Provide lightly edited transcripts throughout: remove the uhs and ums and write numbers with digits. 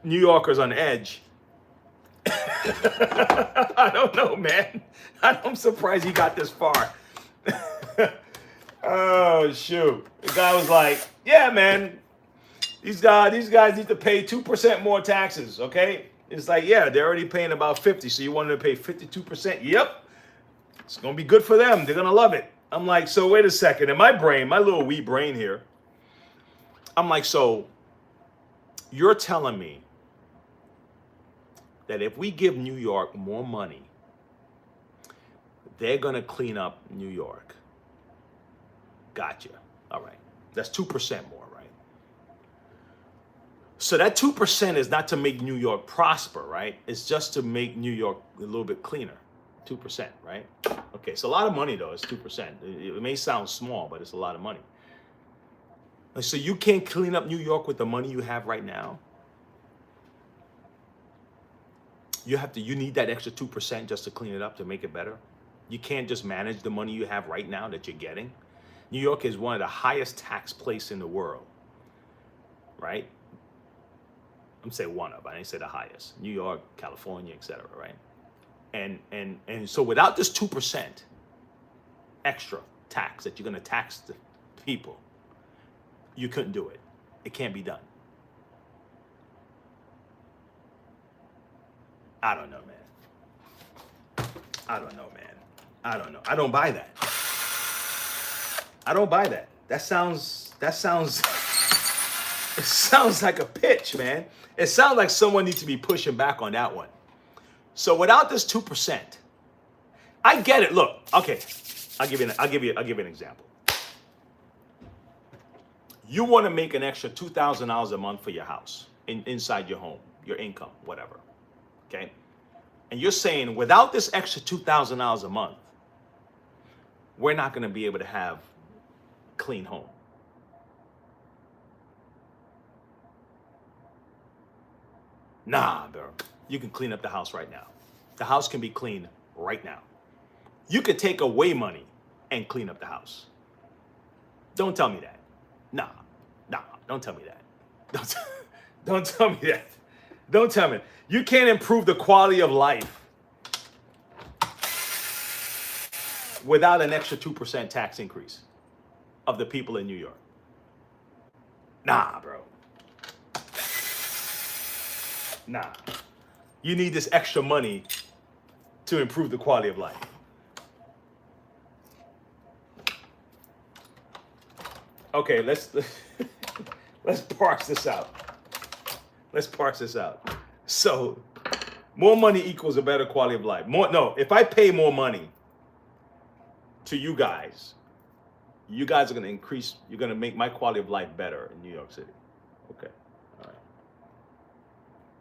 New Yorkers on edge. I don't know, man. I'm surprised he got this far. Oh shoot! The guy was like, "Yeah, man, these guys need to pay 2% more taxes." Okay, it's like, yeah, they're already paying about 50, so you want them to pay 52%? Yep, it's gonna be good for them. They're gonna love it. I'm like, so wait a second. In my brain, my little wee brain here, I'm like, so you're telling me that if we give New York more money, they're gonna clean up New York? Gotcha. All right, that's 2% more, right? So that 2% is not to make New York prosper, right? It's just to make New York a little bit cleaner. 2%, right? Okay, it's a lot of money though. It's 2%. It may sound small, but it's a lot of money. So you can't clean up New York with the money you have right now. You need that extra 2% just to clean it up, to make it better. You can't just manage the money you have right now that you're getting. New York is one of the highest tax places in the world, right? I'm saying one of, I didn't say the highest. New York, California, etc., right? And so without this 2% extra tax that you're going to tax the people, you couldn't do it. It can't be done. I don't know, man. I don't know, man. I don't know. I don't buy that. I don't buy that. That sounds it sounds like a pitch, man. It sounds like someone needs to be pushing back on that one. So without this 2%, I get it. Look, okay, I'll give you an example. You want to make an extra $2,000 a month for your house, inside your home, your income, whatever. Okay? And you're saying without this extra $2,000 a month, we're not going to be able to have clean home. Nah, bro. You can clean up the house right now. The house can be cleaned right now. You could take away money and clean up the house. Don't tell me that. Nah, don't tell me that. Don't tell me that. Don't tell me. You can't improve the quality of life without an extra 2% tax increase of the people in New York. Nah, bro. Nah. You need this extra money to improve the quality of life. Okay, let's parse this out. Let's parse this out. So, more money equals a better quality of life. If I pay more money to you guys are going to increase, you're going to make my quality of life better in New York City. Okay. All right.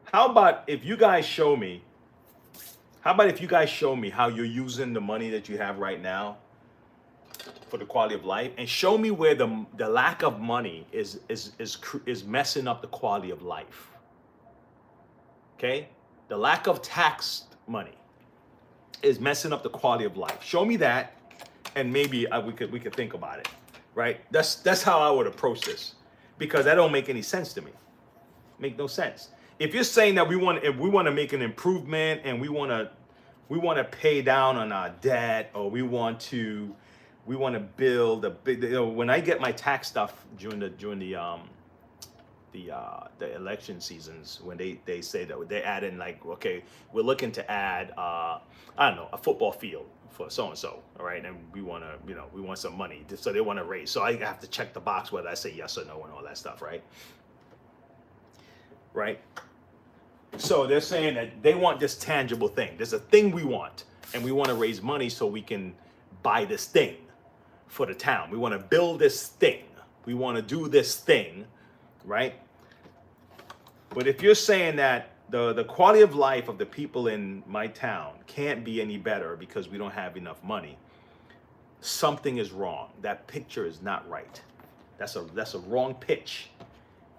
How about if you guys show me how you're using the money that you have right now for the quality of life, and show me where the lack of money is messing up the quality of life. Okay? The lack of taxed money is messing up the quality of life. Show me that, and maybe we could think about it, right? That's how I would approach this, because that don't make any sense to me. Make no sense. If you're saying that if we want to make an improvement, and we want to pay down on our debt, or we want to build a big, when I get my tax stuff during the election seasons, when they say that they add in, like, okay, we're looking to add I don't know, a football field for so and so, all right, and we want some money, so they want to raise, so I have to check the box whether I say yes or no and all that stuff, right? So they're saying that they want this tangible thing. There's a thing we want, and we want to raise money so we can buy this thing for the town. We want to build this thing. We want to do this thing, right? But if you're saying that the quality of life of the people in my town can't be any better because we don't have enough money, something is wrong. That picture is not right. That's a wrong pitch.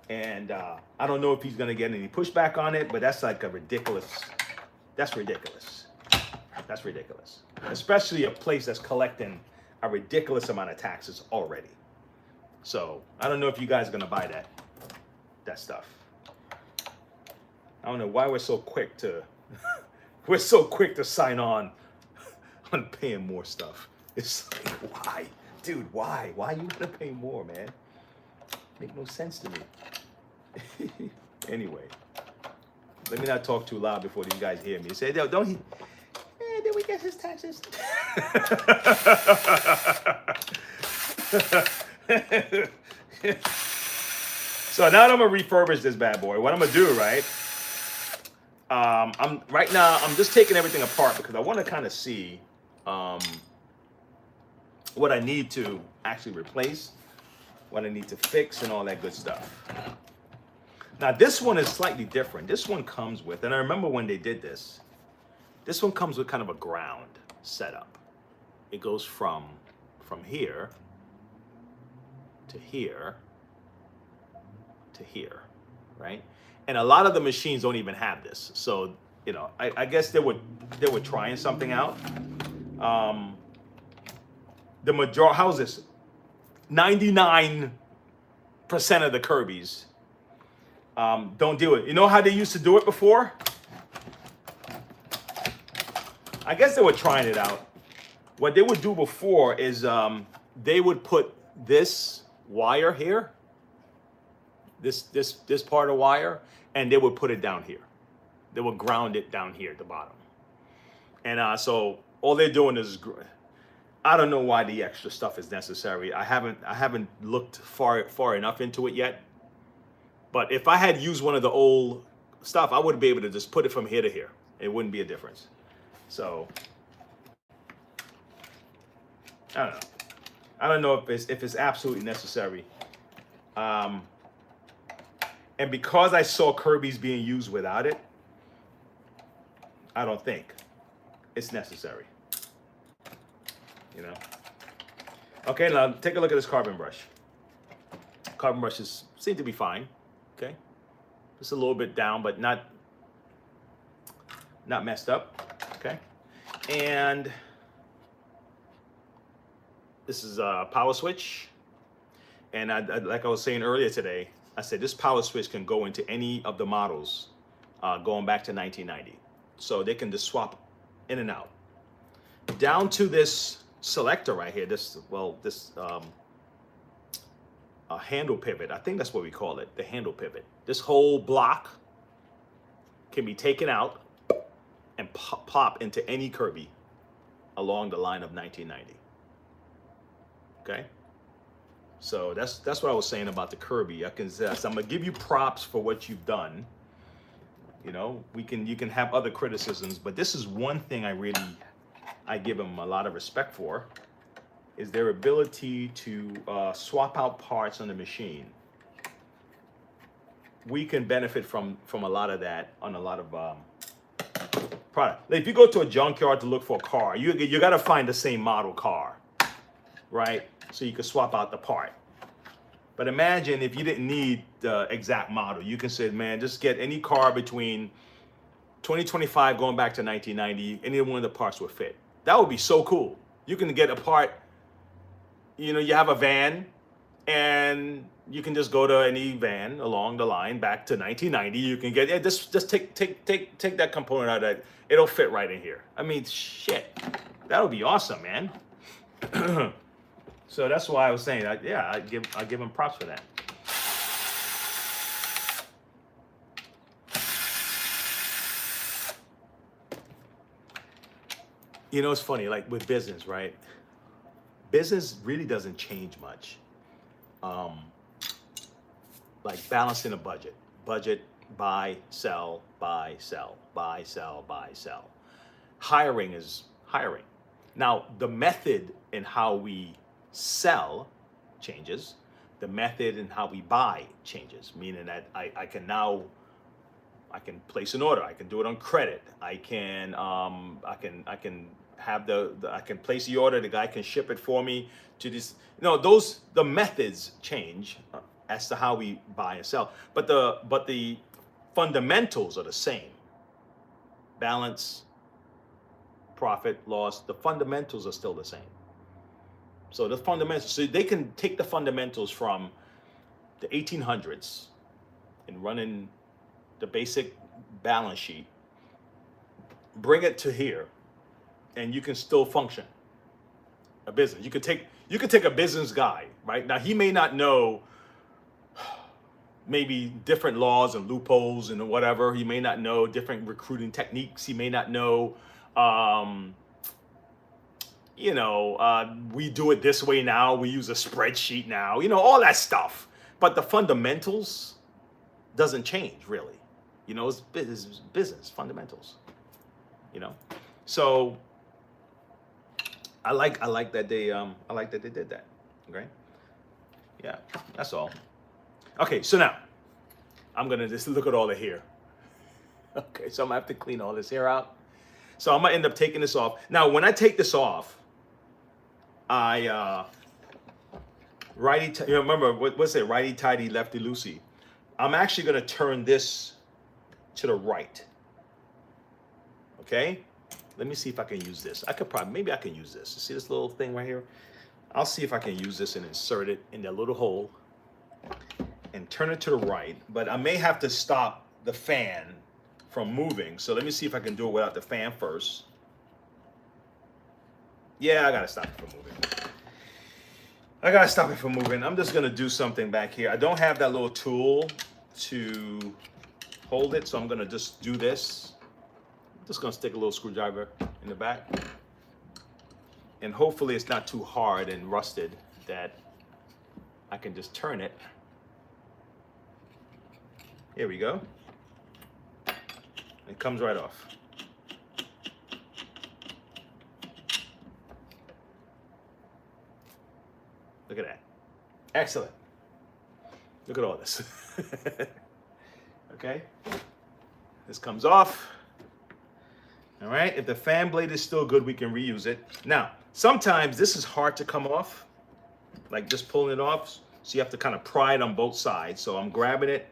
And I don't know if he's going to get any pushback on it, but that's like that's ridiculous. That's ridiculous. Especially a place that's collecting a ridiculous amount of taxes already. So I don't know if you guys are going to buy that stuff. I don't know why we're so quick to we're so quick to sign on paying more stuff. It's like, why? Dude, why? Why you gotta pay more, man? Make no sense to me. Anyway, let me not talk too loud before these guys hear me. Say, don't he? Did we get his taxes? So now that I'm gonna refurbish this bad boy, what I'm gonna do, right? I'm right now. I'm just taking everything apart because I want to kind of see what I need to actually replace, what I need to fix, and all that good stuff. Now this one is slightly different. This one comes with, and I remember when they did this. This one comes with kind of a ground setup. It goes from here to here to here, right? And a lot of the machines don't even have this. So, you know, I guess they were trying something out. The majority, how's this? 99% of the Kirbys don't do it. You know how they used to do it before? I guess they were trying it out. What they would do before is they would put this wire here, this part of wire, and they would put it down here. They would ground it down here at the bottom. And so all they're doing is, I don't know why the extra stuff is necessary. I haven't looked far enough into it yet. But if I had used one of the old stuff, I would be able to just put it from here to here. It wouldn't be a difference. So I don't know. I don't know if it's absolutely necessary. And because I saw Kirby's being used without it, I don't think it's necessary. You know? Okay, now take a look at this carbon brush. Carbon brushes seem to be fine. Okay? Just a little bit down, but not messed up. Okay? And this is a power switch. And I like I was saying earlier today, I said this power switch can go into any of the models going back to 1990. So they can just swap in and out. Down to this selector right here, this handle pivot. I think that's what we call it, the handle pivot. This whole block can be taken out and pop into any Kirby along the line of 1990. Okay? So that's what I was saying about the Kirby. I'm gonna give you props for what you've done. You know, you can have other criticisms, but this is one thing I give them a lot of respect for, is their ability to swap out parts on the machine. We can benefit from a lot of that on a lot of product. Like if you go to a junkyard to look for a car, you got to find the same model car, right? So you can swap out the part. But imagine if you didn't need the exact model. You can say, man, just get any car between 2025 going back to 1990, any one of the parts would fit. That would be so cool. You can get a part, you know, you have a van and you can just go to any van along the line back to 1990. You can get, just take that component out of it. It'll fit right in here. I mean, shit, that would be awesome, man. So that's why I was saying, I give him props for that. You know, it's funny, like with business, right? Business really doesn't change much. Like balancing a budget. Budget, buy, sell, buy, sell, buy, sell, buy, sell. Hiring is hiring. Now, the method in how we sell changes. The method in how we buy changes, meaning that I can place an order. I can do it on credit. I can place the order. The guy can ship it for me to this. You know, the methods change as to how we buy and sell, but the fundamentals are the same. Balance, profit, loss. The fundamentals are still the same. So the fundamentals, so they can take the fundamentals from the 1800s and running the basic balance sheet, bring it to here, and you can still function a business. You could take a business guy, right? Now he may not know maybe different laws and loopholes and whatever. He may not know different recruiting techniques. He may not know, we do it this way now. We use a spreadsheet now, all that stuff. But the fundamentals doesn't change really. It's business fundamentals, So I like that they did that. Okay. Yeah, that's all. Okay, so now I'm gonna just look at all the hair. Okay, so I'm gonna have to clean all this hair out. So I'm gonna end up taking this off. Now, when I take this off, I remember what's it? Righty tighty, lefty loosey. I'm actually gonna turn this to the right. Okay, let me see if I can use this. Maybe I can use this. See this little thing right here? I'll see if I can use this and insert it in that little hole and turn it to the right, but I may have to stop the fan from moving. So let me see if I can do it without the fan first. Yeah, I gotta stop it from moving. I'm just gonna do something back here. I don't have that little tool to hold it, so I'm gonna just do this. I'm just gonna stick a little screwdriver in the back. And hopefully it's not too hard and rusted that I can just turn it. Here we go. It comes right off. Look at that. Excellent. Look at all this. Okay. This comes off. All right. If the fan blade is still good, we can reuse it. Now, sometimes this is hard to come off, like just pulling it off. So you have to kind of pry it on both sides. So I'm grabbing it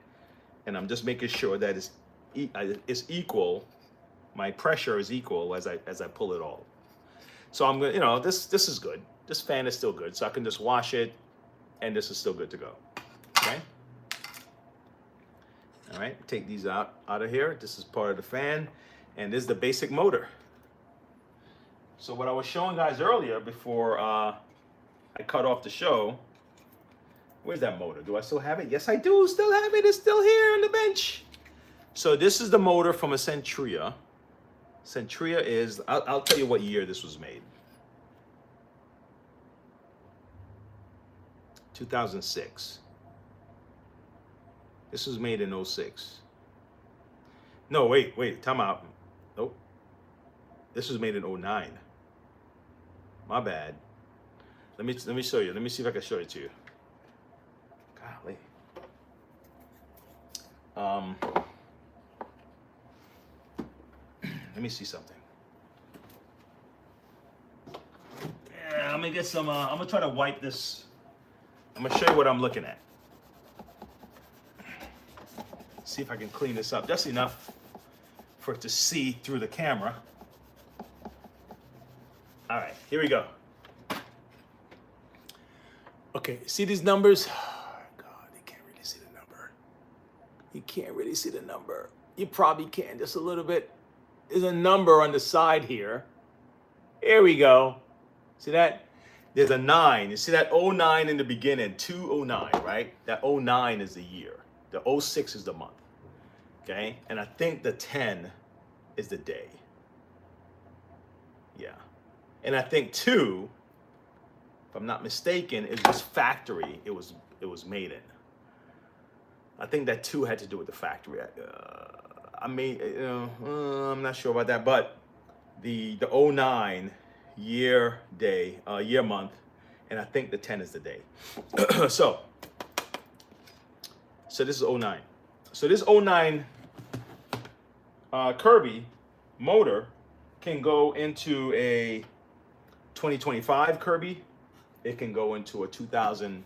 and I'm just making sure that it's equal. My pressure is equal as I pull it all. So I'm gonna, this is good. This fan is still good. So I can just wash it and this is still good to go. Okay. All right, take these out of here. This is part of the fan and this is the basic motor. So what I was showing guys earlier before I cut off the show, where's that motor? Do I still have it? Yes, I do still have it. It's still here on the bench. So this is the motor from a Centria. Centria is, I'll tell you what year this was made. 2006. This was made in 06. No, wait, time out. Nope. This was made in 09. My bad. Let me show you. Let me see if I can show it to you. Golly. Let me see something. Yeah, I'm gonna get some. I'm gonna try to wipe this. I'm gonna show you what I'm looking at. See if I can clean this up. Just enough for it to see through the camera. All right, here we go. Okay, see these numbers? Oh, God, you can't really see the number. You can't really see the number. You probably can, just a little bit. There's a number on the side here. Here we go. See that? There's a 9. You see that 09 in the beginning, 209, right? That 09 is the year. The 06 is the month. Okay? And I think the 10 is the day. Yeah. And I think 2, if I'm not mistaken, is this factory it was made in. I think that 2 had to do with the factory. I'm not sure about that, but the 09 year, day, year, month, and I think the 10 is the day. So this is 09. So this 09 Kirby motor can go into a 2025 Kirby. It can go into a 2000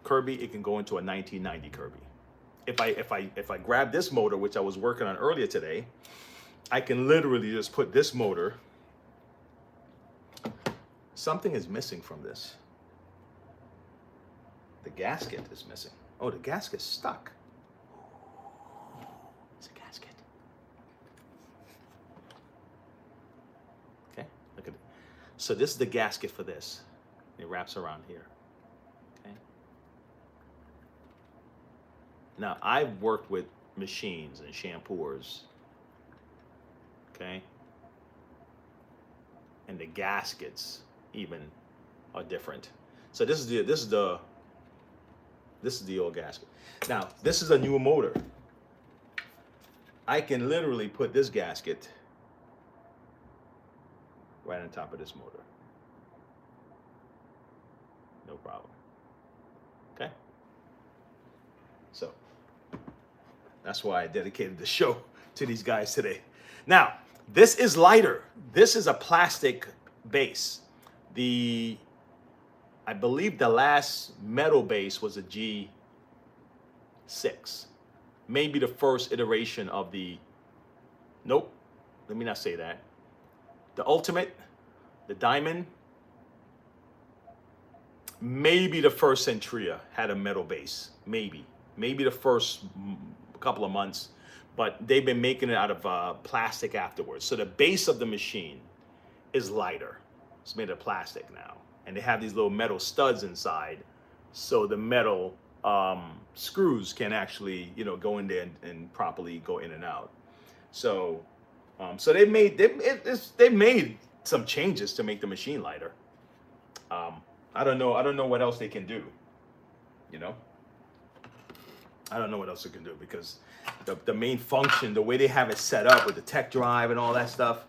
Kirby. It can go into a 1990 Kirby. If I grab this motor, which I was working on earlier today, I can literally just put this motor. Something is missing from this. The gasket is missing. Oh, the gasket's stuck. It's a gasket. So this is the gasket for this. It wraps around here. Okay. Now I've worked with machines and shampooers. Okay. And the gaskets even are different. So this is the old gasket. Now this is a new motor. I can literally put this gasket right on top of this motor. No problem. Okay? So that's why I dedicated the show to these guys today. Now, this is lighter. This is a plastic base. I believe the last metal base was a G6. Maybe the first iteration of nope, let me not say that. The Ultimate, the Diamond, maybe the first Centria had a metal base. Maybe the first couple of months, but they've been making it out of plastic afterwards. So the base of the machine is lighter. It's made of plastic now. And they have these little metal studs inside, so the metal screws can actually, go in there and properly go in and out. So, so they made some changes to make the machine lighter. I don't know what else they can do. I don't know what else they can do, because the main function, the way they have it set up with the tech drive and all that stuff,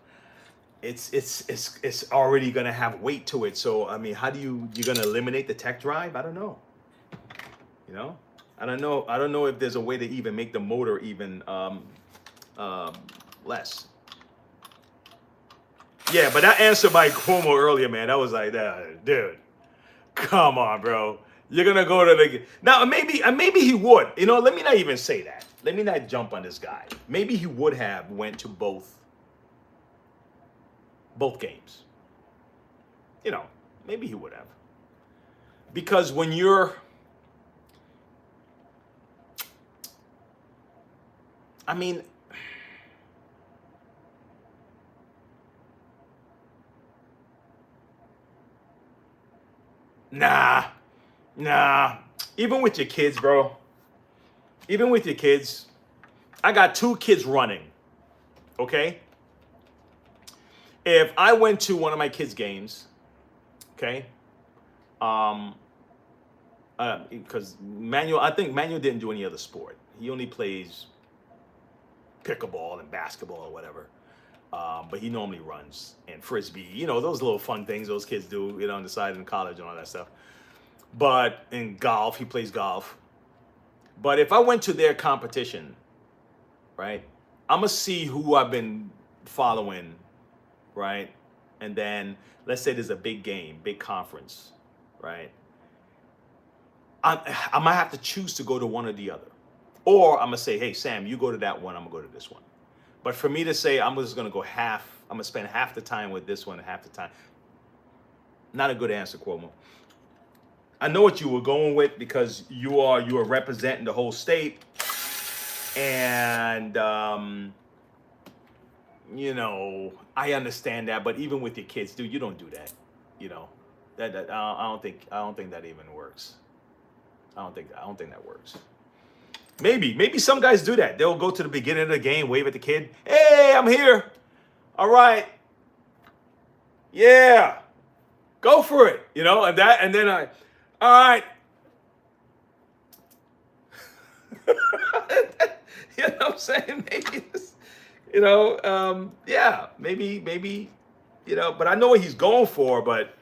it's already gonna have weight to it. So I mean, how do you're gonna eliminate the tech drive? I don't know. I don't know if there's a way to even make the motor even less. Yeah, but that answer by Cuomo earlier, man, that was like, dude, come on, bro. You're gonna go to the now. Maybe he would. Let me not even say that. Let me not jump on this guy. Maybe he would have went to both games. Maybe he would have. Because when you're, I mean, nah. Even with your kids, bro. Even with your kids. I got 2 kids running. Okay? If I went to one of my kids' games, okay, because I think Manuel didn't do any other sport. He only plays pickleball and basketball or whatever. But he normally runs and frisbee, those little fun things those kids do, on the side in college and all that stuff. But in golf, he plays golf. But if I went to their competition, right, I'm going to see who I've been following, right? And then let's say there's a big game, big conference, right? I might have to choose to go to one or the other. Or I'm going to say, hey, Sam, you go to that one, I'm going to go to this one. But for me to say I'm just going to go I'm going to spend half the time with this one and half the time, not a good answer, Cuomo. I know what you were going with, because you are representing the whole state. And, I understand that. But even with your kids, dude, you don't do that. I don't think that even works. I don't think that works. Maybe some guys do that. They'll go to the beginning of the game, wave at the kid. Hey, I'm here. All right. Yeah. Go for it. And then all right. You know what I'm saying? Maybe it's, yeah, maybe, but I know what he's going for, but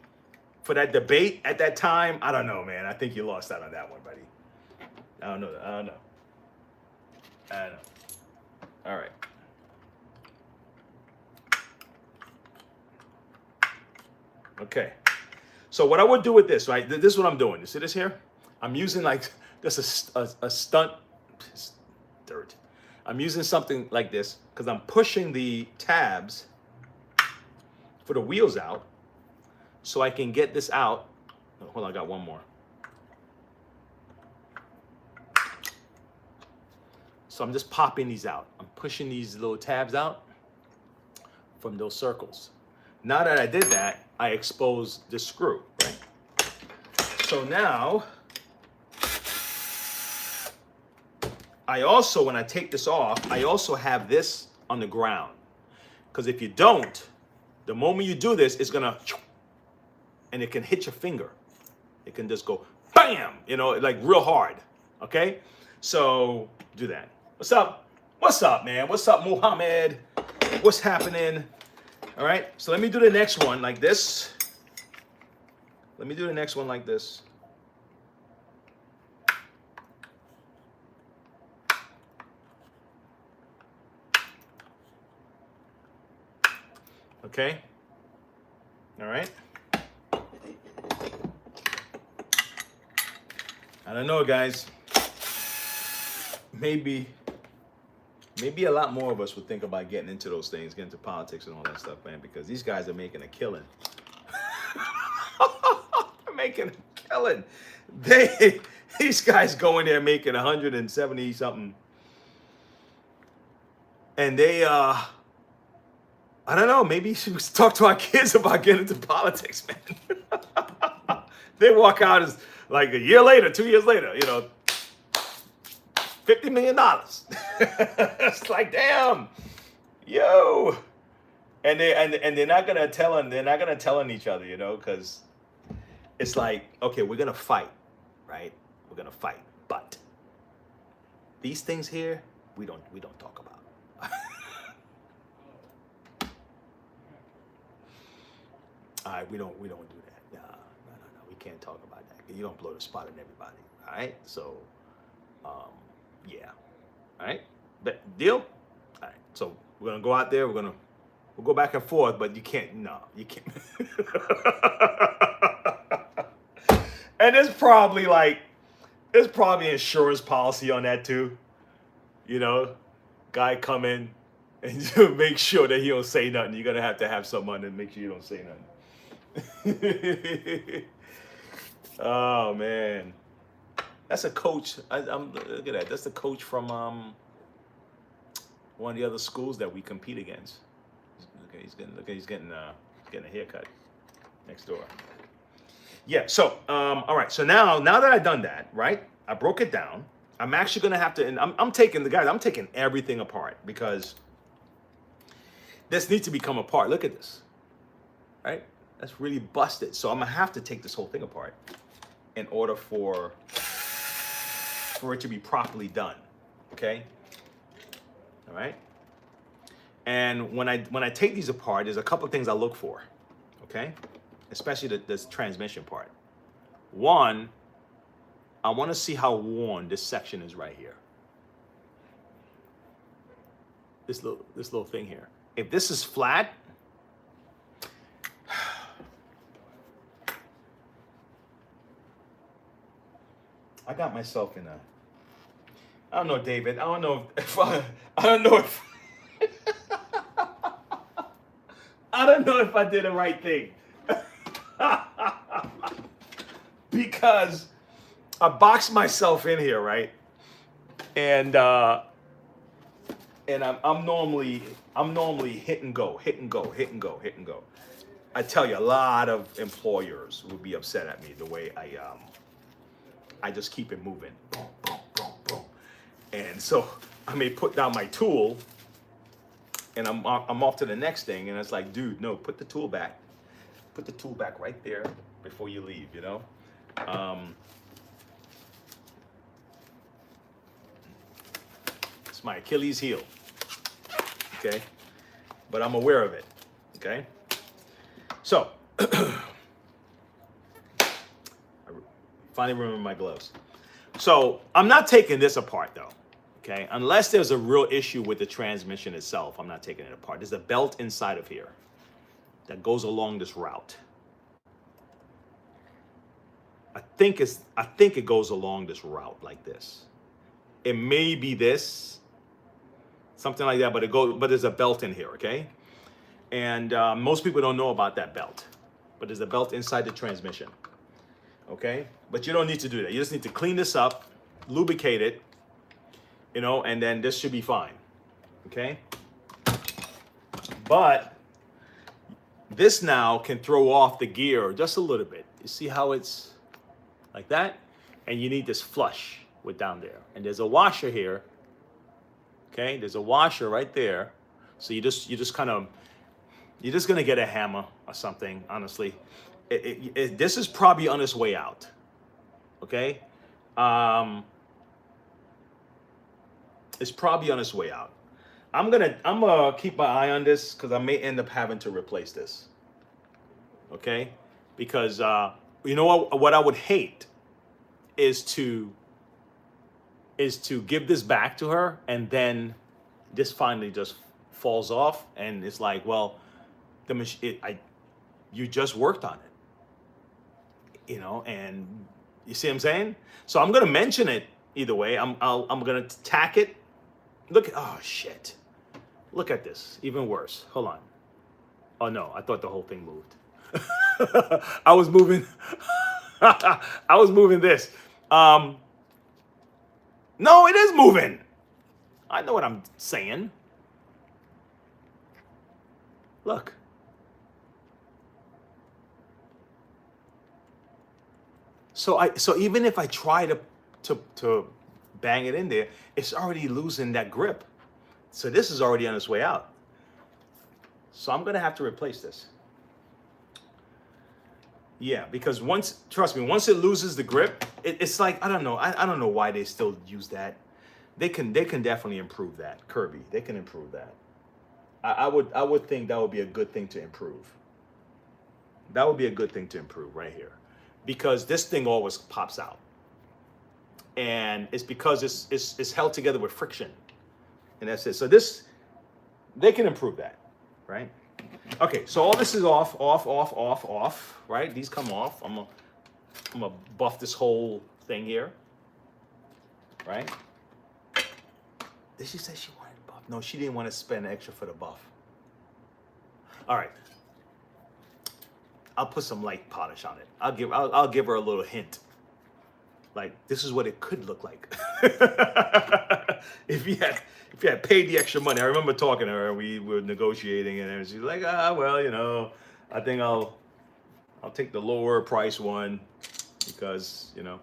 for that debate at that time, I don't know, man. I think you lost out on that one, buddy. I don't know. All right. Okay. So what I would do with this, right? This is what I'm doing. You see this here? I'm using like this a stunt dirt. I'm using something like this because I'm pushing the tabs for the wheels out so I can get this out. Oh, hold on, I got one more. So I'm just popping these out. I'm pushing these little tabs out from those circles. Now that I did that, I expose the screw, right? So now, I also, when I take this off, I also have this on the ground. Because if you don't, the moment you do this, it's gonna, and it can hit your finger. It can just go, bam, like real hard, okay? So do that. What's up? What's up, man? What's up, Muhammad? What's happening? All right, so let me do the next one like this. Let me do the next one like this. Okay. All right. I don't know, guys. Maybe a lot more of us would think about getting into those things, getting into politics and all that stuff, man, because these guys are making a killing. They're making a killing. These guys go in there making 170 something. And they, I don't know, maybe we should talk to our kids about getting into politics, man. They walk out as like a year later, 2 years later, $50 million. It's like, damn, yo. And they're not gonna tell on each other, because it's like, okay, we're gonna fight, right? We're gonna fight, but these things here, we don't talk about. All right, we don't do that. No, we can't talk about that. You don't blow the spot on everybody. All right, so yeah. All right, but deal. All right, so we're gonna go out there. We'll go back and forth, but you can't. No, you can't. And there's probably insurance policy on that too. Guy come in and you make sure that he don't say nothing. You're gonna have to have someone to make sure you don't say nothing. Oh man, that's a coach. Look at that. That's the coach from one of the other schools that we compete against. Okay, he's getting a haircut next door. Yeah. So all right. So now that I've done that, right? I broke it down. I'm actually gonna have to, and I'm taking everything apart because this needs to become apart. Look at this, right? That's really busted. So I'm gonna have to take this whole thing apart in order for it to be properly done. Okay. All right. And when I take these apart, there's a couple of things I look for. Okay. Especially this transmission part. One, I want to see how worn this section is right here. This little thing here. If this is flat, I got myself in a, I don't know, David. I don't know if I don't know if I did the right thing. Because I boxed myself in here, right? And I'm normally hit and go. I tell you, a lot of employers would be upset at me the way I just keep it moving. Boom, boom, boom, boom. And so I may put down my tool and I'm off to the next thing. And it's like, dude, no, put the tool back. Put the tool back right there before you leave, It's my Achilles heel, okay? But I'm aware of it, okay? So, I finally remember my gloves. So, I'm not taking this apart though, okay? Unless there's a real issue with the transmission itself, I'm not taking it apart. There's a belt inside of here that goes along this route. I think it goes along this route like this. It may be this, something like that, but there's a belt in here, okay? And most people don't know about that belt, but there's a belt inside the transmission, okay? But you don't need to do that. You just need to clean this up, lubricate it, and then this should be fine, okay? But this now can throw off the gear just a little bit. You see how it's like that? And you need this flush with down there. And there's a washer here. Okay, there's a washer right there. So you're just gonna get a hammer or something, honestly. This is probably on its way out. Okay? It's probably on its way out. I'm gonna keep my eye on this because I may end up having to replace this. Okay? Because you know what I would hate is to give this back to her and then this finally just falls off and it's like, well, you just worked on it, you know, and you see what I'm saying? So I'm gonna mention it either way. I'm gonna tack it. Look, oh shit. Look at this, even worse. Hold on. Oh no, I thought the whole thing moved. I was moving, I was moving this. No, it is moving. I know what I'm saying. Look. So even if I try to bang it in there, it's already losing that grip. So this is already on its way out. So I'm gonna have to replace this. Yeah, because trust me, once it loses the grip, it's like, I don't know why they still use that. They can definitely improve that. Kirby, they can improve that. I would think that would be a good thing to improve. That would be a good thing to improve right here. Because this thing always pops out. And it's because it's held together with friction. And that's it. So they can improve that, right? Okay, so all this is off, right? These come off. I'm gonna buff this whole thing here, right? Did she say she wanted buff? No, she didn't want to spend extra for the buff. All right, I'll put some light polish on it. I'll give her a little hint. Like, this is what it could look like. if you had paid the extra money. I remember talking to her, we were negotiating, and she's like, well, you know, I think I'll take the lower price one because, you know.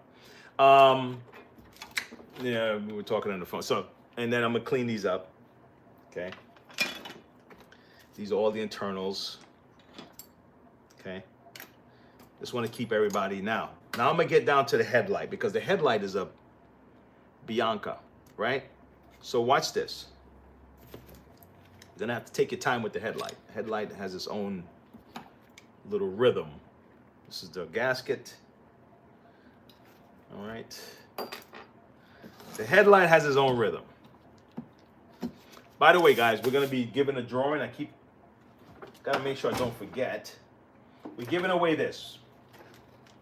Yeah, we were talking on the phone. So, and then I'm gonna clean these up. Okay. These are all the internals. Okay. Just want to keep everybody now. Now I'm gonna get down to the headlight because the headlight is a Bianca, right? So watch this. You're gonna have to take your time with the headlight. Headlight has its own little rhythm. This is the gasket. All right. The headlight has its own rhythm. By the way, guys, we're gonna be giving a drawing. Gotta make sure I don't forget. We're giving away this.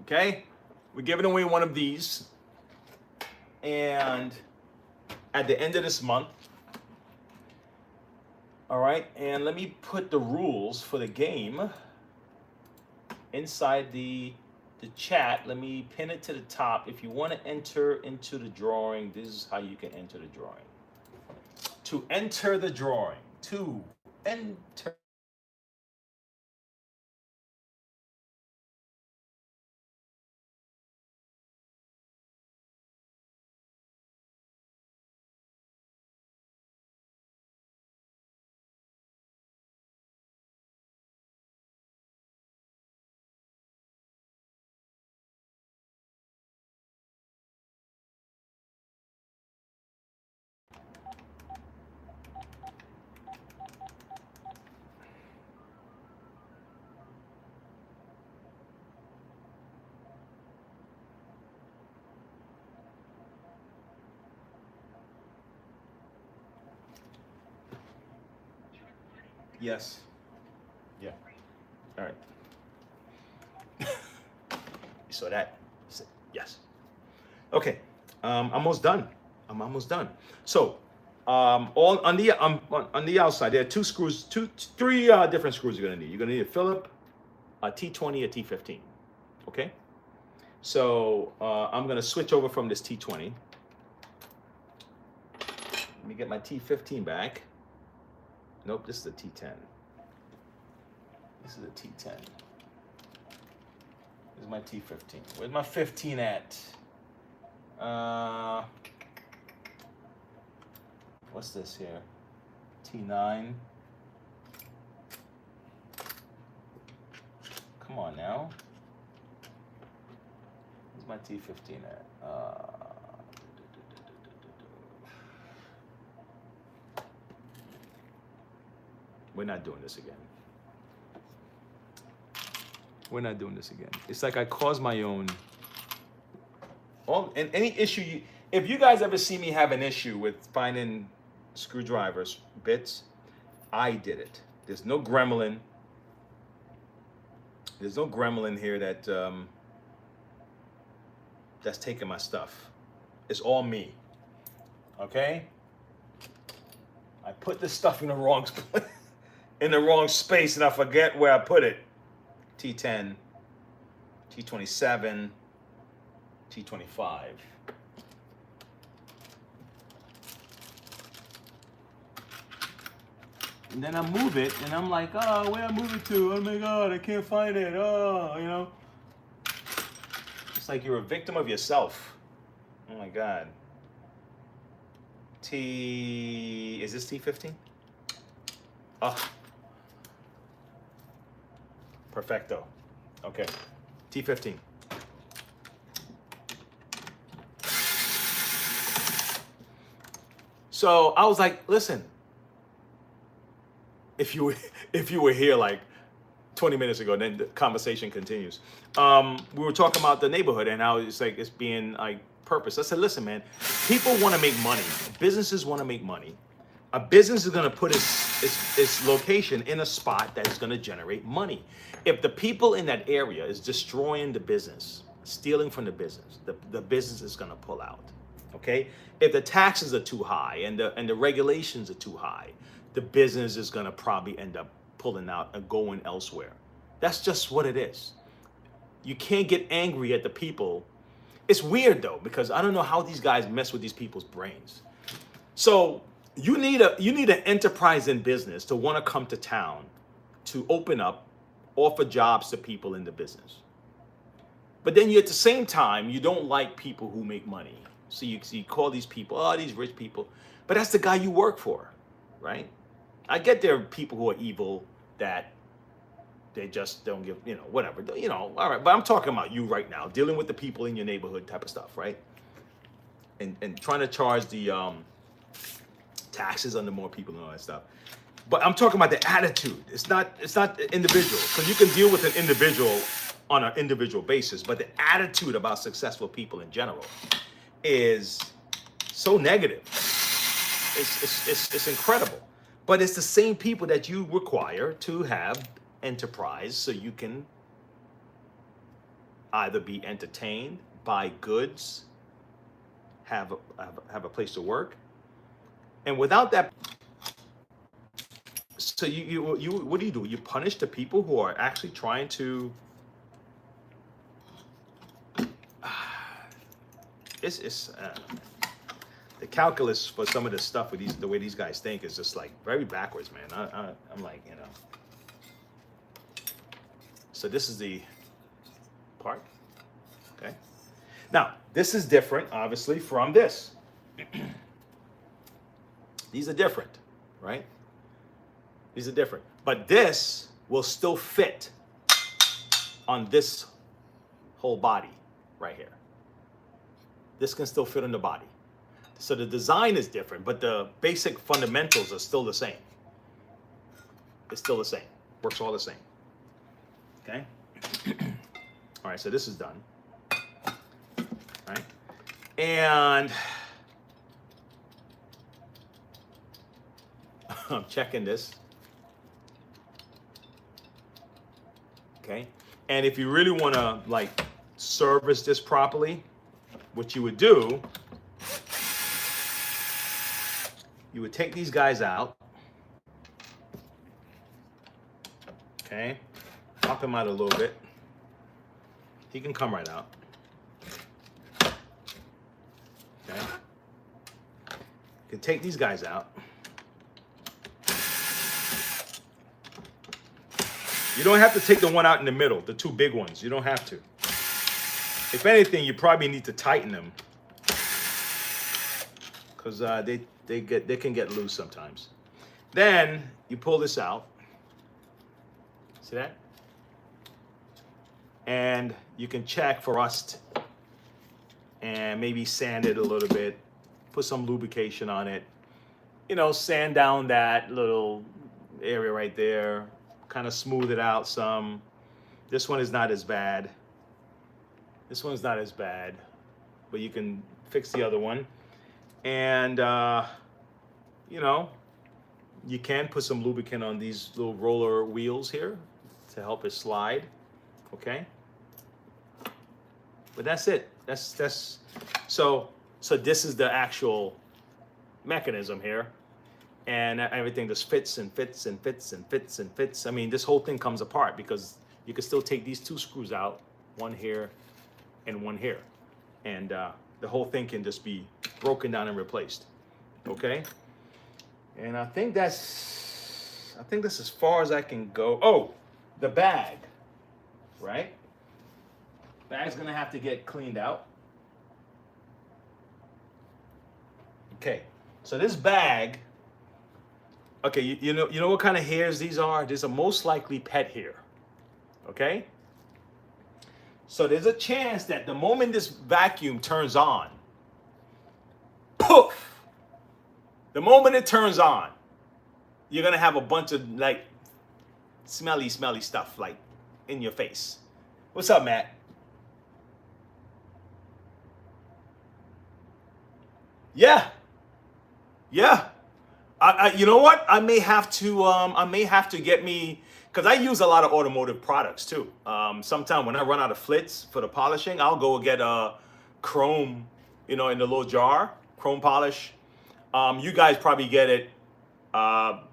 Okay? We're giving away one of these. And at the end of this month, all right, and let me put the rules for the game inside the chat. Let me pin it to the top. If you want to enter into the drawing, this is how you can enter the drawing. To enter the drawing, to enter. Yes. Yeah. All right. You saw that? Yes. Okay. I'm almost done. So, all on the outside, there are three different screws you're gonna need. You're gonna need a Phillips, a T20, a T15. Okay. So I'm gonna switch over from this T20. Let me get my T15 back. Nope, this is the T10. This is a T10. This is my T15. Where's my 15 at? What's this here? T9. Come on now. Where's my T15 at? We're not doing this again. We're not doing this again. It's like I caused my own. And any issue, if you guys ever see me have an issue with finding screwdrivers, bits, I did it. There's no gremlin. There's no gremlin here that's taking my stuff. It's all me. Okay? I put this stuff in the wrong in the wrong space, and I forget where I put it. T10, T27, T25. And then I move it, and I'm like, oh, where I move it to? Oh my God, I can't find it. Oh, you know. It's like you're a victim of yourself. Oh my God. Is this T15? Oh. Perfecto. Okay. T15. So I was like, listen, if you were here like 20 minutes ago, then the conversation continues. We were talking about the neighborhood and how it's like it's being like purpose. I said, listen, man, people want to make money. Businesses want to make money. A business is going to put its location in a spot that is going to generate money. If the people in that area is destroying the business, stealing from the business is going to pull out. Okay? If the taxes are too high and the regulations are too high, the business is going to probably end up pulling out and going elsewhere. That's just what it is. You can't get angry at the people. It's weird though, because I don't know how these guys mess with these people's brains. So you need an enterprise in business to want to come to town to open up, offer jobs to people in the business. But then at the same time, you don't like people who make money. So you call these people, oh, these rich people. But that's the guy you work for, right? I get there are people who are evil that they just don't give, whatever, all right. But I'm talking about you right now, dealing with the people in your neighborhood type of stuff, right? And trying to charge the taxes on the more people and all that stuff. But I'm talking about the attitude. It's not individual, because you can deal with an individual on an individual basis, but the attitude about successful people in general is so negative. It's incredible. But it's the same people that you require to have enterprise so you can either be entertained, buy goods, have a place to work. And without that, so you what do? You punish the people who are actually trying to. The calculus for some of this stuff with the way these guys think is just like very backwards, man. I'm like, So this is the part. Okay. Now this is different, obviously, from this. These are different, right? These are different. But this will still fit on this whole body right here. This can still fit on the body. So the design is different, but the basic fundamentals are still the same. It's still the same. Works all the same. Okay? All right, so this is done. All right? And I'm checking this. Okay? And if you really want to like service this properly, what you would do, you would take these guys out. Okay? Pop him out a little bit. He can come right out. Okay? You can take these guys out. You don't have to take the one out in the middle, the two big ones. You don't have to. If anything, you probably need to tighten them because they can get loose sometimes. Then you pull this out. See that? And you can check for rust and maybe sand it a little bit. Put some lubrication on it. You know, sand down that little area right there. Kind of smooth it out some. This one is not as bad. This one's not as bad, but you can fix the other one. And, you know, you can put some lubricant on these little roller wheels here to help it slide, okay? But that's it. So this is the actual mechanism here. And everything just fits and fits and fits and fits and fits. I mean, this whole thing comes apart because you can still take these two screws out, one here and one here. And the whole thing can just be broken down and replaced, okay? And I think that's as far as I can go. Oh, the bag, right? Bag's gonna have to get cleaned out. Okay, so this bag, okay, you know what kind of hairs these are? These are most likely pet hair, okay? So there's a chance that the moment this vacuum turns on, poof, the moment it turns on, you're gonna have a bunch of like smelly stuff like in your face. What's up, Matt? Yeah. You know what? I may have to get me, because I use a lot of automotive products too. Sometime when I run out of flits for the polishing, I'll go get a chrome, in the little jar, chrome polish. You guys probably get it, from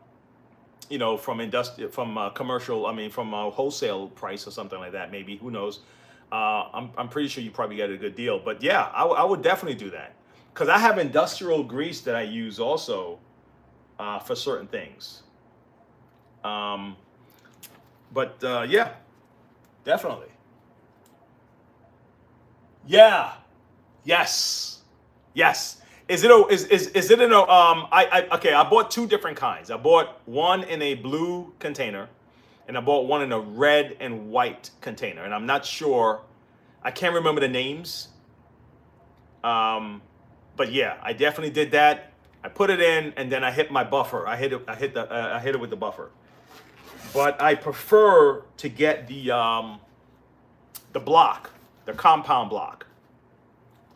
commercial. From a wholesale price or something like that. Maybe, who knows? I'm pretty sure you probably get a good deal. But yeah, I would definitely do that because I have industrial grease that I use also for certain things. Yeah, definitely. Yeah. Yes. Is it in a I bought two different kinds. I bought one in a blue container and I bought one in a red and white container. And I'm not sure, I can't remember the names. But yeah, I definitely did that. I put it in and then I hit my buffer. I hit it with the buffer. But I prefer to get the block, the compound block.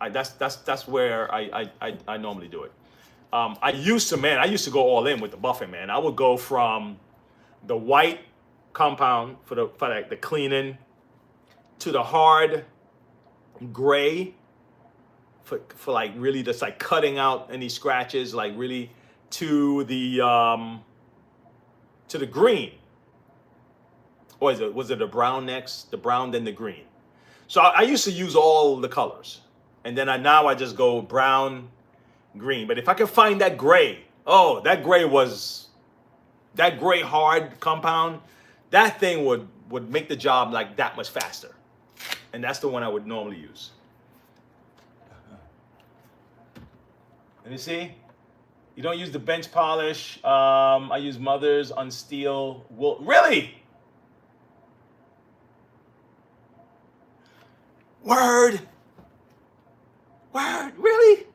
That's where I normally do it. I used to go all in with the buffing, man. I would go from the white compound for the cleaning to the hard gray for like really just like cutting out any scratches, like really to the green. Or was it the brown next? The brown, then the green. So I used to use all the colors. And then now I just go brown, green. But if I could find that gray, that gray hard compound, that thing would make the job like that much faster. And that's the one I would normally use. Let me see. You don't use the bench polish. I use Mother's on steel wool. Really? Word, really?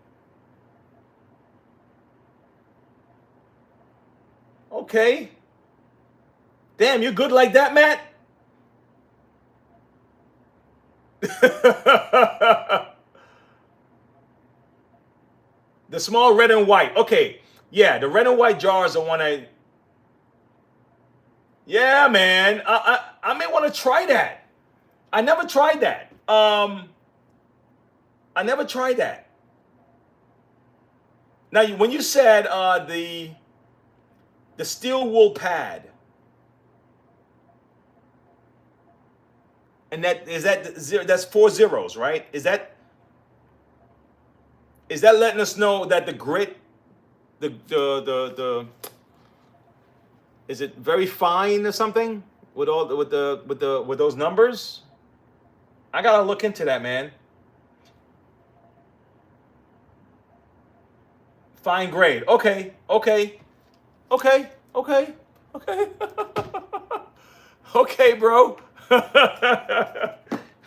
Okay. Damn, you're good like that, Matt? The small red and white. Okay. Yeah, the red and white jars are one Yeah, man. I may want to try that. I never tried that. Now, when you said the steel wool pad, and that's 4 zeros, right? Is that letting us know that the grit, the is it very fine or something? with those numbers. I gotta look into that, man. Fine grade. Okay. Okay, bro.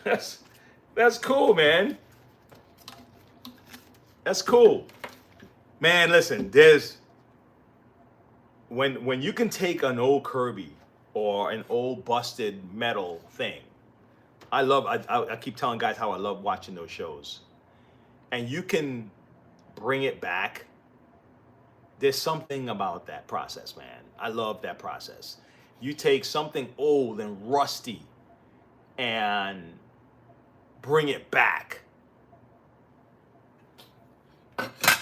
That's cool, man. That's cool. Man, listen, there's when you can take an old Kirby or an old busted metal thing. I keep telling guys how I love watching those shows. And you can bring it back. There's something about that process, man. I love that process. You take something old and rusty and bring it back.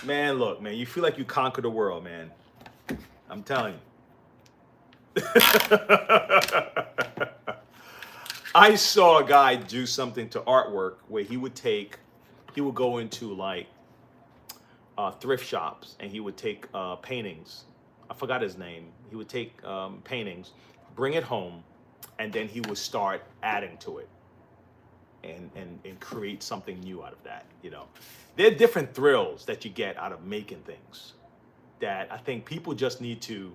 Man, look, man, you feel like you conquered the world, man. I'm telling you. I saw a guy do something to artwork where he would go into like thrift shops and he would take paintings. I forgot his name. He would take paintings, bring it home, and then he would start adding to it and create something new out of that. You know, there are different thrills that you get out of making things that I think people need to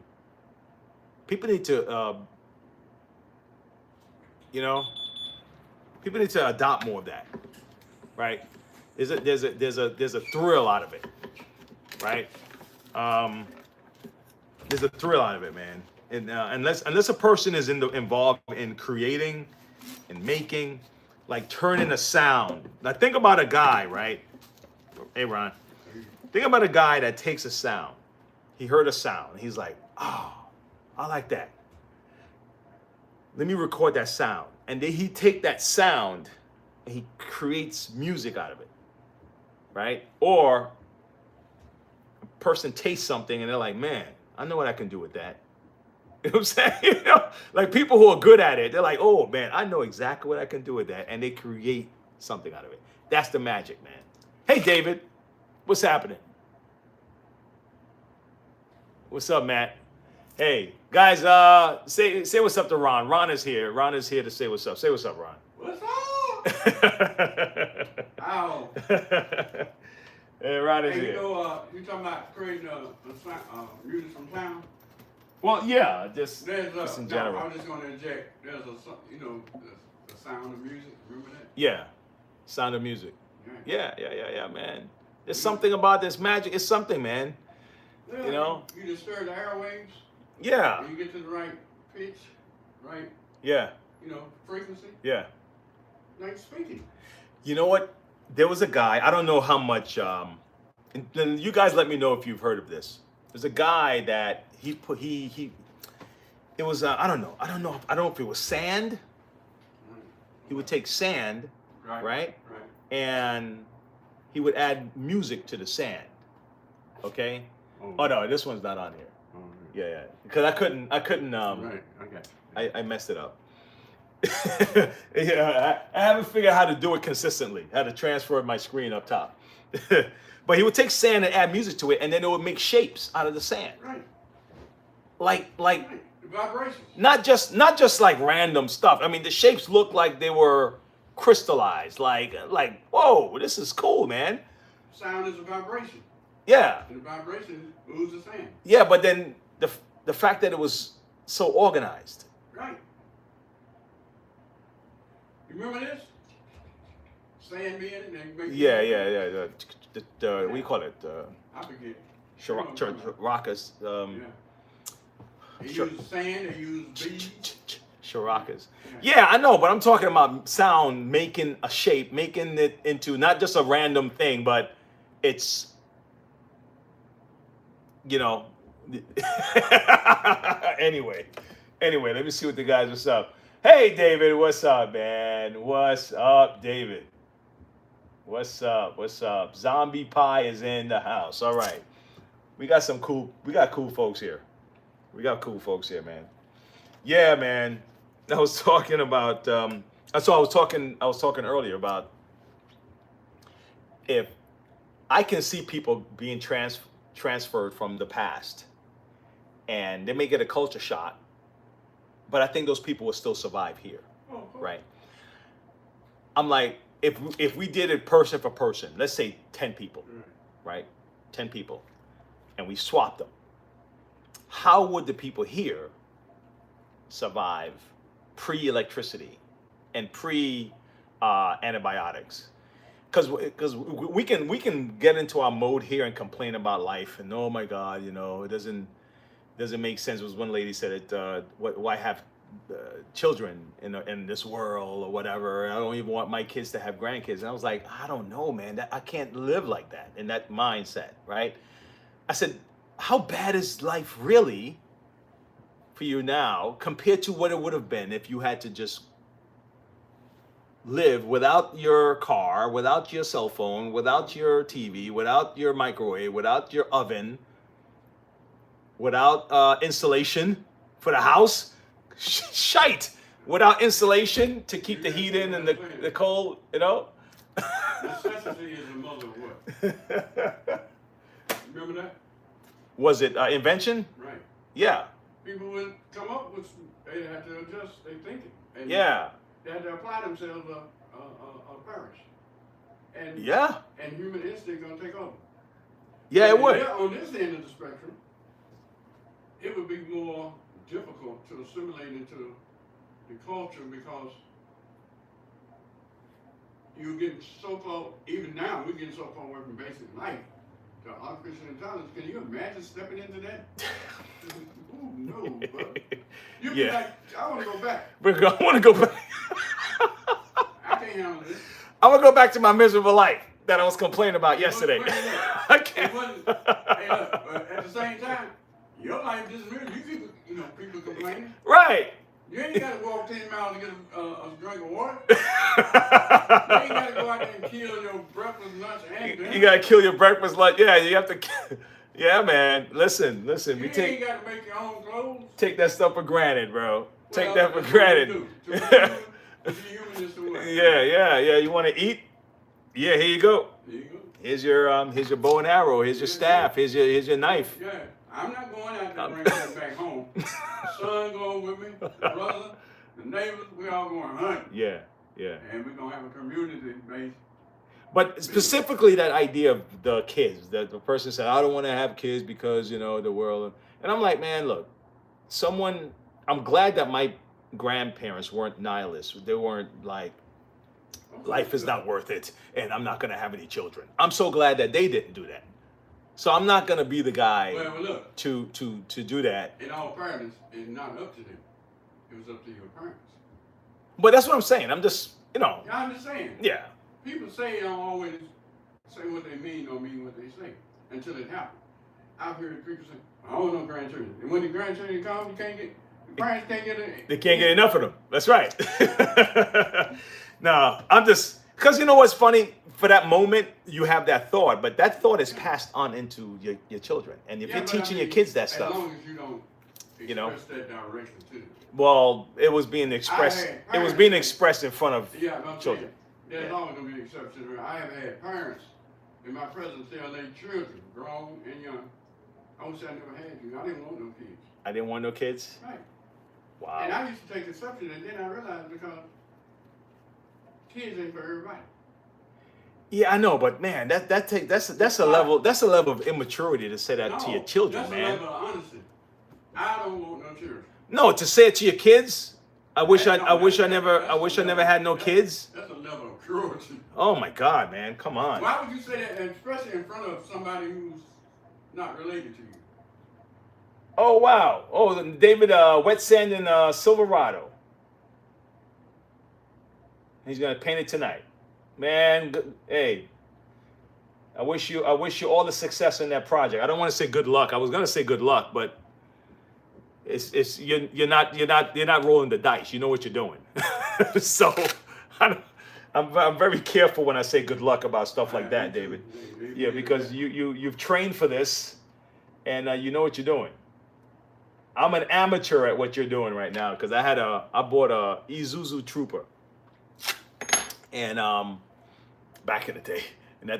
you know, people need to adopt more of that, right? There's a thrill out of it, right? There's a thrill out of it, man. And unless a person is involved in creating and making, like turning a sound. Now think about a guy, right? Hey, Ron. Think about a guy that takes a sound. He heard a sound. And he's like, oh, I like that. Let me record that sound. And then he take that sound and he creates music out of it, right? Or a person tastes something and they're like, man, I know what I can do with that. You know what I'm saying? You know, like people who are good at it, they're like, oh man, I know exactly what I can do with that. And they create something out of it. That's the magic, man. Hey, David, what's happening? What's up, Matt? Hey, guys, say what's up to Ron. Ron is here. Ron is here to say what's up. Say what's up, Ron. What's up? Ow. Hey, Ron is here. You know, you talking about creating music from town? Well, yeah, just in general. No, I'm just going to inject. There's the sound of music. Remember that? Yeah, sound of music. Yeah, man. There's something about this magic. It's something, man. Yeah, you know? You disturb the airwaves. Yeah. And you get to the right pitch, right? Yeah. You know, frequency. Yeah. Like speaking. You know what? There was a guy, I don't know how much, and you guys let me know if you've heard of this. There's a guy that it was, I don't know if it was sand. He would take sand, right? And he would add music to the sand. Okay? Oh no, this one's not on here. Yeah. Because I couldn't, right, okay. I messed it up. Yeah, I haven't figured out how to do it consistently, how to transfer my screen up top. But he would take sand and add music to it, and then it would make shapes out of the sand. Right. Like the vibrations. Not just like random stuff. I mean, the shapes looked like they were crystallized. Like, whoa, this is cool, man. Sound is a vibration. Yeah. And the vibration moves the sand. Yeah, but then the fact that it was so organized. Right. You remember this? Sand being it and make Yeah. What do you call it? I forget. Charakas. They use sand, they use beads. Charakas. Yeah, I know, but I'm talking about sound making a shape, making it into not just a random thing, but it's, you know. Anyway, let me see what the guys. What's up? Hey, David, what's up, man? What's up, David? What's up? Zombie Pie is in the house. All right, we got cool folks here. Man. Yeah, man. I was talking about. That's what I was talking earlier about. If I can see people being transferred from the past, and they may get a culture shock, but I think those people will still survive here, Oh, of course. right? I'm like, if we did it person for person, let's say 10 people, right? 10 people, and we swapped them, how would the people here survive pre-electricity and pre-antibiotics? Because we can get into our mode here and complain about life and oh my God, you know, it doesn't make sense. As one lady said it, why have children in this world or whatever? I don't even want my kids to have grandkids. And I was like, I don't know, man. I can't live like that in that mindset, right? I said, how bad is life really for you now compared to what it would have been if you had to just live without your car, without your cell phone, without your TV, without your microwave, without your oven, without insulation for the house? Shite! Without insulation to keep the heat in and the cold, you know? Necessity is the mother of what? Remember that? Was it invention? Right. Yeah. People would come up with, they had to adjust their thinking. And Yeah. they had to apply themselves a perish. And Yeah. and human instinct gonna take over. Yeah, it would. On this end of the spectrum, it would be more difficult to assimilate into the culture because you're getting so far, even now, we're getting so far away from basic life. The artificial intelligence, can you imagine stepping into that? Ooh, no, bro. You'd be like, I want to go back. I want to go back. I can't handle this. I want to go back to my miserable life that I was complaining about yesterday. I can't. Hey, look, but at the same time, your life isn't really, people complaining. Right. You ain't got to walk 10 miles to get a drink of water. You ain't got to go out there and kill your breakfast, lunch, and dinner. You got to kill your breakfast, lunch. Yeah, you have to. Yeah, man. Listen. You We ain't got to make your own clothes. take that stuff for granted, bro. Take Well, that for that's granted. what you do. To be human is to what? Yeah. You want to eat? Yeah, here you go. There you go. Here's your bow and arrow. Here's your staff. Here's your knife. Yeah, I'm not going out there bringing that back home. Son going with me, the brother, the neighbors, we all going hunting. Yeah. And we're going to have a community based. But specifically that idea of the kids, that the person said, I don't want to have kids because, you know, the world. And I'm like, man, look, I'm glad that my grandparents weren't nihilists. They weren't like, life is not worth it and I'm not going to have any children. I'm so glad that they didn't do that. So I'm not going to be the guy Well, look, to do that. in all fairness, it's not up to them. It was up to your parents. But that's what I'm saying. I'm just, Yeah, I'm just saying. yeah. People say don't always say what they mean or mean what they say until it happens. I've heard people say, I don't want no grandchildren. And when the grandchildren come, the parents can't get it. They can't get enough of them. That's right. No, I'm just, because you know what's funny? For that moment, you have that thought, but that thought is passed on into your children. And if you're teaching your kids that stuff. As long as you don't express that direction to them. Well, it was being expressed. It was being expressed in front of children. There's always going to be exceptions. I have had parents in my presence tell their children, grown and young, I wish I never had you. I didn't want no kids. I didn't want no kids? Right. Wow. And I used to take exception, and then I realized because kids ain't for everybody. Yeah, I know, but man, that's a level of immaturity to say that to your children, man. That's a level of honesty. I don't want no children. No, to say it to your kids. I wish I never had no kids. That's a level of cruelty. Oh my God, man, come on. Why would you say that, especially in front of somebody who's not related to you? Oh wow. Oh, David, wet sand in Silverado. He's gonna paint it tonight, man. Hey, I wish you all the success in that project. I don't want to say good luck. I was gonna say good luck, but you're not rolling the dice. You know what you're doing. So I'm very careful when I say good luck about stuff like that, David. Yeah, because you've trained for this, and you know what you're doing. I'm an amateur at what you're doing right now because I bought a Isuzu Trooper, and back in the day, and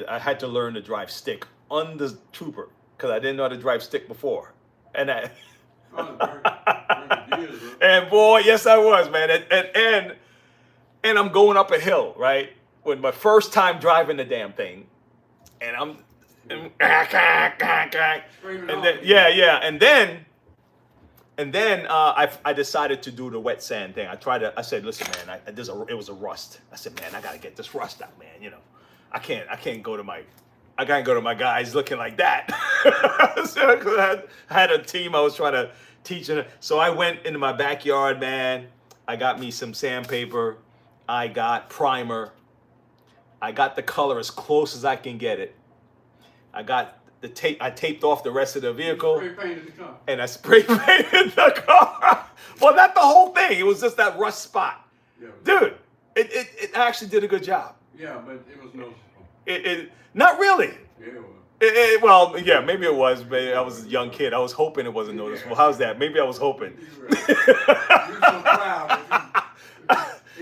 I had to learn to drive stick on the Trooper because I didn't know how to drive stick before, and I. And boy, yes, I was, man. And I'm going up a hill, right? When my first time driving the damn thing, and and then I decided to do the wet sand thing. I said, listen, man, it was a rust. I said, man, I gotta get this rust out, man. You know, I can't go to my guys looking like that. So I had a team I was trying to teach. So I went into my backyard, man. I got me some sandpaper. I got primer. I got the color as close as I can get it. I got the tape. I taped off the rest of the vehicle. Spray painted the car. And I spray painted the car. Well, not the whole thing. It was just that rust spot. Yeah, dude, it actually did a good job. Yeah, but it was no. Not really. Yeah, it was. Well, yeah, maybe it was. Maybe I was a young kid. I was hoping it wasn't noticeable. How's that? Maybe I was hoping. You so proud.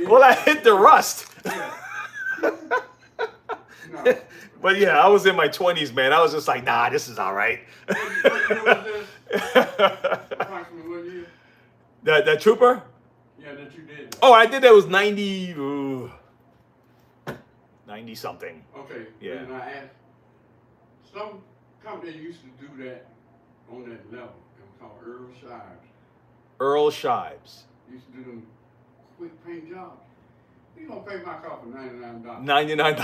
Well, I hit the rust. Yeah. No. But yeah, I was in my 20s, man. I was just like, nah, this is all right. What year was this? Approximately what year? That trooper? Yeah, that you did. Oh, I did that was 90 something. Okay. Yeah. And I asked, some company used to do that on that level. It was called Earl Shives. Earl Shives. Used to do them quick paint jobs. You gonna pay my car for $99. $99.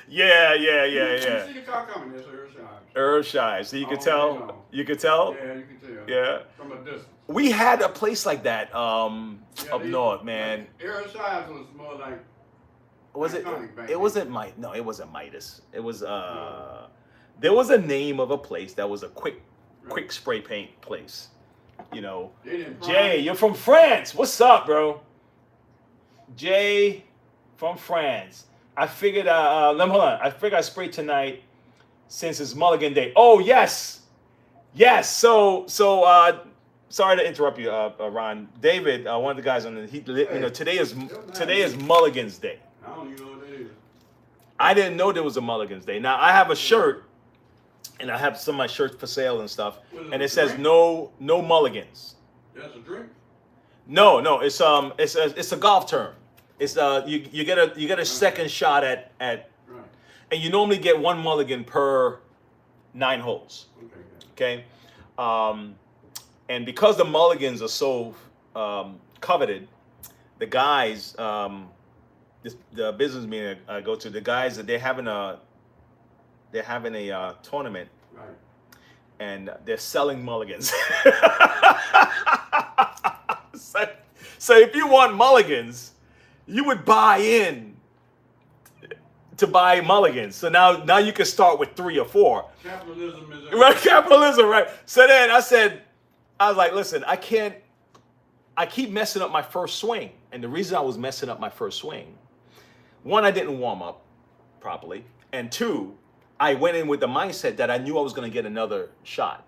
Yeah. You see the car coming, that's Earl Shives. Earl Shives. So you could tell? You could tell? Yeah, you can tell. Yeah. From a distance. We had a place like that up north, man. Earl Shives was more like. Was it? It It wasn't No, it wasn't Midas. It was There was a name of a place that was a quick spray paint place. You know, Jay, you're from France. What's up, bro? Jay from France. I figured. Hold on. I figured I sprayed tonight since it's Mulligan Day. Oh yes. So sorry to interrupt you, Ron. David, one of the guys on the today is Mulligan's Day. I don't even know what that is. I didn't know there was a Mulligan's Day. Now I have a shirt, and I have some of my shirts for sale and stuff, and it says no mulligans. That's a drink. No, it's a golf term. It's you get a second shot at Right. and you normally get one mulligan per 9 holes. Okay. Okay, and because the mulligans are so coveted, the guys, the business meeting I go to, the guys that they're having a tournament, Right. and they're selling mulligans. So if you want mulligans, you would buy in to buy mulligans. So now you can start with 3 or 4. Capitalism is right. Capitalism, right? So then I was like, listen, I keep messing up my first swing, and the reason I was messing up my first swing, 1, I didn't warm up properly, and 2, I went in with the mindset that I knew I was going to get another shot.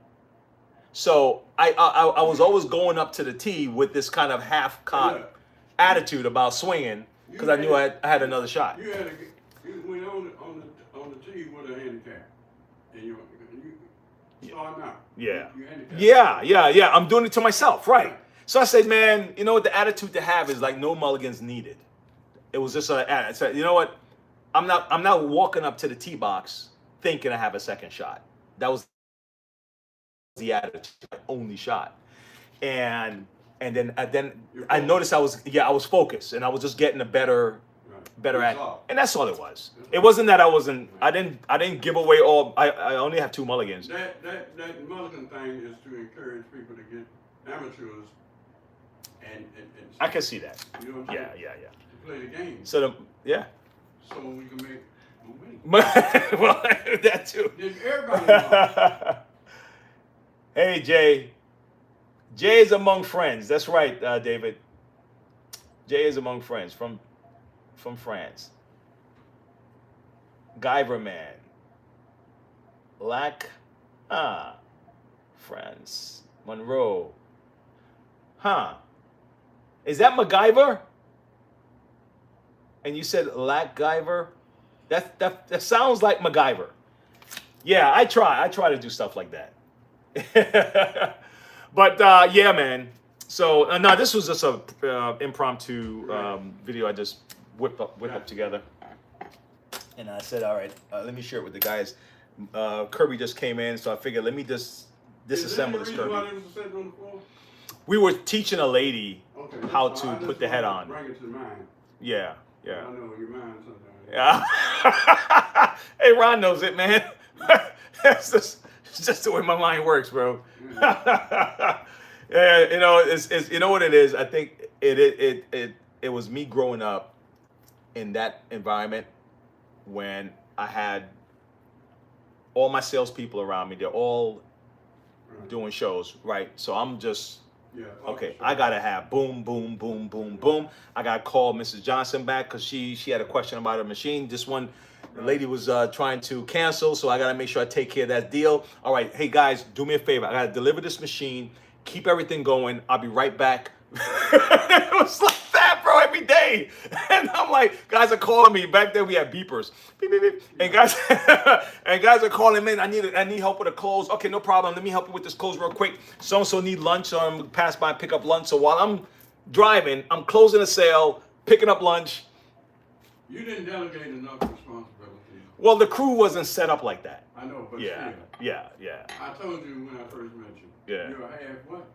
So I was always going up to the tee with this kind of half-cocked attitude about swinging because I knew I had another shot. You went on the tee with a handicap, and you start now. Yeah. You handicapped. Yeah. I'm doing it to myself, right? So I said, man, you know what? The attitude to have is like no mulligans needed. It was just I said, you know what? I'm not walking up to the tee box thinking I have a second shot. That was the attitude, only shot. And then I noticed I was focused, and I was just getting a better at, and that's all it was. It wasn't that I didn't give away all. I only have 2 mulligans. That mulligan thing is to encourage people to get amateurs and I can see that. You know what I'm saying? Yeah. To play the game. So So we can make more money. Well, that too. Then everybody knows. Hey, Jay. Jay is among friends. That's right, David. Jay is among friends from France. Guyver man. France. Monroe. Is that MacGyver? And you said Guyver? That sounds like MacGyver. Yeah, I try to do stuff like that. But yeah, man. So no, this was just a impromptu video I just whipped up together. And I said, all right, let me share it with the guys. Kirby just came in, so I figured let me just disassemble this Kirby. We were teaching a lady how to put the head on. Bring it to mind. Yeah, yeah. I know your mind sometimes. Yeah. Hey, Ron knows it, man. it's just the way my mind works, bro. Yeah, you know, it's you know what it is. I think it was me growing up in that environment when I had all my salespeople around me. They're all doing shows, right? So I'm just okay. I gotta have boom, boom, boom, boom, boom. I gotta call Mrs. Johnson back because she had a question about her machine. This one. The lady was trying to cancel, so I gotta make sure I take care of that deal. All right, hey guys, do me a favor. I gotta deliver this machine, keep everything going. I'll be right back. It was like that, bro, every day. And I'm like, guys are calling me. Back then we had beepers, beep, beep, beep. And guys are calling me. I need help with a close. Okay, no problem. Let me help you with this close real quick. So and so need lunch, so I'm pass by and pick up lunch. So while I'm driving, I'm closing a sale, picking up lunch. You didn't delegate enough responsibility. Well, the crew wasn't set up like that. I know, but yeah, still. yeah. I told you when I first met you. Yeah. You're half what?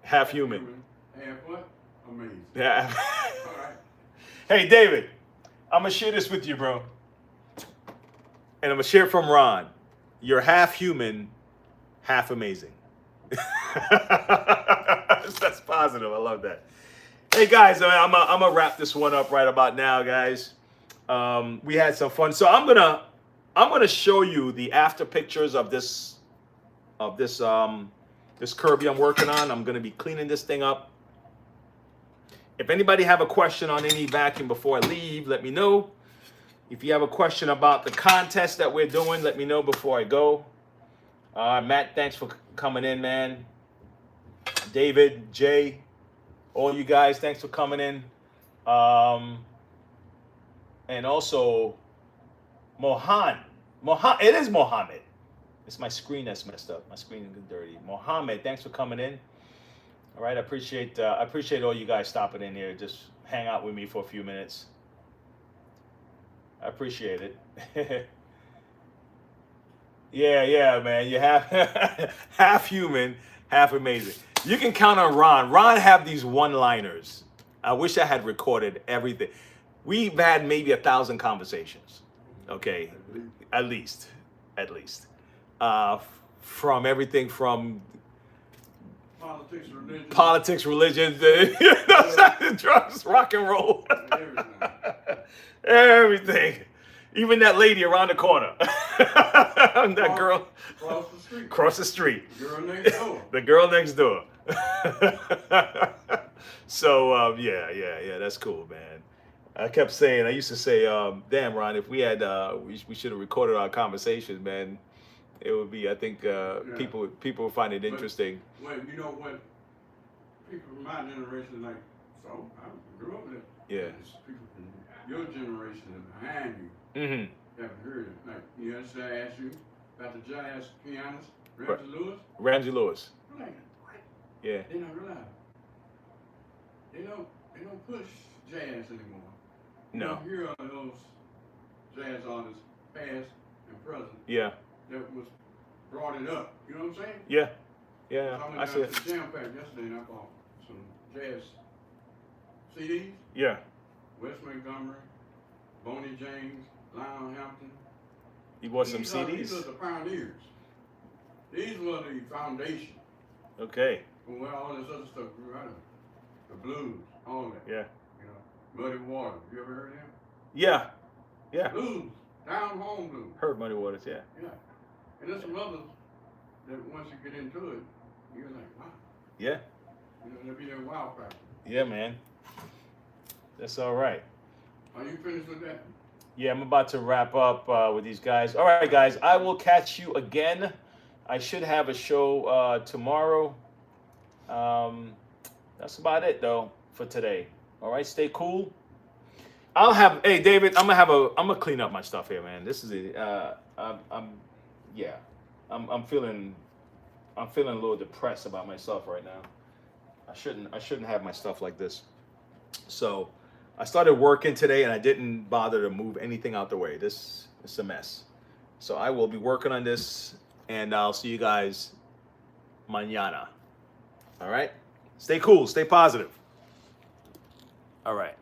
Half human. Half what? Amazing. Yeah. All right. Hey, David, I'm gonna share this with you, bro. And I'm gonna share it from Ron. You're half human, half amazing. That's positive. I love that. Hey guys, I'm gonna wrap this one up right about now, guys. We had some fun, so I'm gonna show you the after pictures of this Kirby I'm working on. I'm gonna be cleaning this thing up. If anybody have a question on any vacuum before I leave, let me know. If you have a question about the contest that we're doing, let me know before I go. Matt, thanks for coming in, man. David, Jay, all you guys, thanks for coming in. And also, Mohan, it is Mohammed. It's my screen that's messed up. My screen is dirty. Mohammed, thanks for coming in. All right, I appreciate all you guys stopping in here. Just hang out with me for a few minutes. I appreciate it. Yeah, man. You have half human, half amazing. You can count on Ron. Ron have these one-liners. I wish I had recorded everything. We've had maybe 1,000 conversations. Okay, at least. From everything from politics, religion, drugs, rock and roll, everything. Even that lady around the corner, that girl across the street, the girl next door. So yeah, that's cool, man. I used to say, damn, Ron, if we had, we should have recorded our conversations, man. It would be, I think, people would find it interesting. Well, you know what? People from my generation, like, so I grew up with it. Yeah. People from your generation and behind you haven't heard it. Like, you understand? I asked you about the jazz pianist, Ramsey Lewis. Ramsey Lewis. I'm like, what? Yeah. They don't realize. They don't push jazz anymore. No. You hear those jazz artists, past and present. Yeah. That was brought it up. You know what I'm saying? Yeah. So I went down to the jam pack yesterday and I bought some jazz CDs. Yeah. Wes Montgomery, Boney James, Lionel Hampton. You bought some CDs? These are the pioneers. These were the foundation. Okay. From where all this other stuff grew out of. The blues, all that. Yeah. You know, Muddy Waters. You ever heard of them? Yeah. Yeah. Blues. Down home blues. Heard Muddy Waters, yeah. Yeah. And there's some others that once you get into it, you're like, wow. Yeah. You know, there'll be that wow factor. Yeah, man. That's all right. Are you finished with that? Yeah, I'm about to wrap up with these guys. All right, guys, I will catch you again. I should have a show tomorrow. That's about it, though, for today. All right, stay cool. Hey, David, I'm gonna clean up my stuff here, man. This is it. I'm feeling I'm feeling a little depressed about myself right now. I shouldn't have my stuff like this. So I started working today and I didn't bother to move anything out the way. This is a mess. So I will be working on this and I'll see you guys mañana. All right? Stay cool, stay positive. All right.